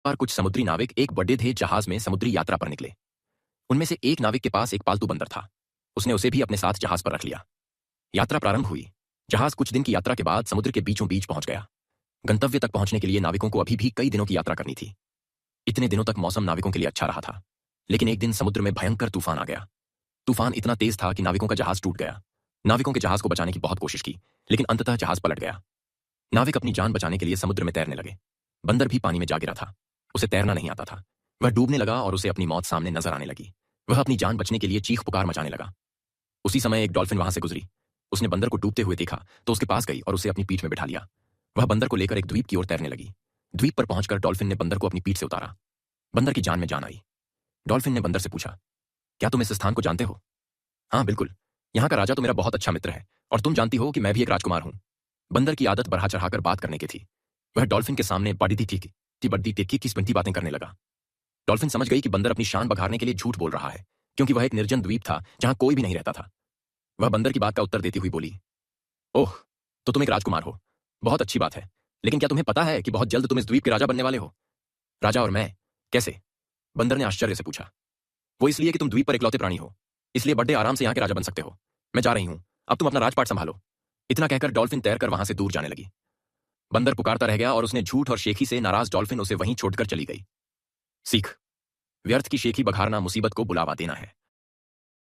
बार कुछ समुद्री नाविक एक बड़े थे जहाज में समुद्री यात्रा पर निकले। उनमें से एक नाविक के पास एक पालतू बंदर था। उसने उसे भी अपने साथ जहाज पर रख लिया। यात्रा प्रारंभ हुई। जहाज कुछ दिन की यात्रा के बाद समुद्र के बीचों बीच पहुंच गया। गंतव्य तक पहुंचने के लिए नाविकों को अभी भी कई दिनों की यात्रा करनी थी। इतने दिनों तक मौसम नाविकों के लिए अच्छा रहा था, लेकिन एक दिन समुद्र में भयंकर तूफान आ गया। तूफान इतना तेज था कि नाविकों का जहाज टूट गया। नाविकों के जहाज को बचाने की बहुत कोशिश की, लेकिन अंततः जहाज पलट गया। नाविक अपनी जान बचाने के लिए समुद्र में तैरने लगे। बंदर भी पानी में जा गिरा था। उसे तैरना नहीं आता था। वह डूबने लगा और उसे अपनी मौत सामने नजर आने लगी। वह अपनी जान बचने के लिए चीख पुकार मचाने लगा। उसी समय एक डॉल्फिन वहां से गुजरी। उसने बंदर को डूबते हुए देखा तो उसके पास गई और उसे अपनी पीठ में बिठा लिया। वह बंदर को लेकर एक द्वीप की ओर तैरने लगी। द्वीप पर पहुंचकर डॉल्फिन ने बंदर को अपनी पीठ से उतारा। बंदर की जान में जान आई। डॉल्फिन ने बंदर से पूछा, क्या तुम इस स्थान को जानते हो? हाँ बिल्कुल, यहाँ का राजा तो मेरा बहुत अच्छा मित्र है, और तुम जानती हो कि मैं भी एक राजकुमार हूँ। बंदर की आदत बढ़ा चढ़ाकर बात करने की थी। वह डॉल्फिन के सामने बड़ी तीखी किस्मती बातें करने लगा। डॉल्फिन समझ गई कि बंदर अपनी शान बघारने के लिए झूठ बोल रहा है, क्योंकि वह एक निर्जन द्वीप था जहां कोई भी नहीं रहता था। वह बंदर की बात का उत्तर देती हुई बोली, ओह, तो तुम एक राजकुमार हो। बहुत अच्छी बात है, लेकिन क्या तुम्हें पता है कि बहुत जल्द तुम इस द्वीप के राजा बनने वाले हो? राजा और मैं? कैसे? बंदर ने आश्चर्य से पूछा। वो इसलिए कि तुम द्वीप पर इकलौते प्राणी हो, इसलिए बड़े आराम से यहाँ के राजा बन सकते हो। मैं जा रही हूँ, अब तुम अपना राजपाट संभालो। इतना कहकर डॉल्फिन तैरकर वहां से दूर जाने लगी। बंदर पुकारता रह गया और उसने झूठ और शेखी से नाराज डॉल्फिन उसे वहीं छोड़कर चली गई। सीख: व्यर्थ की शेखी बघारना मुसीबत को बुलावा देना है।